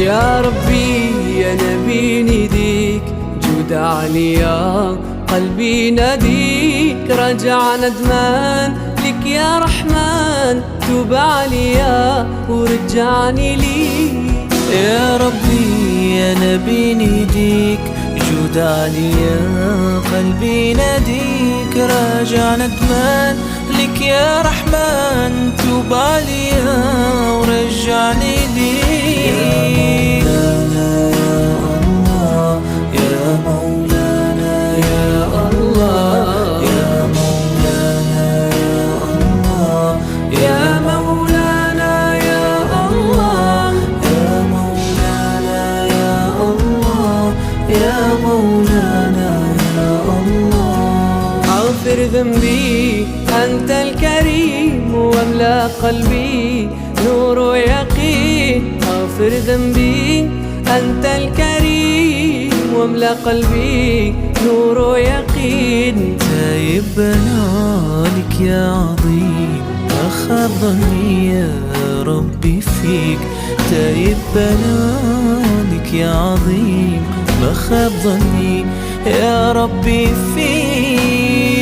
يا ربي يا نبي نديك جود عليا قلبي ناديك رجع ندمان لك يا رحمن توب عليا ورجعني ليك. يا ربي يا نبي نديك جود عليا قلبي ناديك راجع ندمان لك يا رحمن توب عليا ورجعني ليك. يا مولانا يا الله يا مولانا يا مولانا يا الله يا مولانا يا الله يا مولانا يا الله. اغفر ذنبي أنت الكريم واملأ قلبي نور ويقين. اغفر ذنبي أنت الكريم واملأ قلبي نور ويقين. تايب بنالك يا عظيم أخذ ظني يا ربي فيك. تايب بنالك يا عظيم ما خاب ظني يا ربي فيك.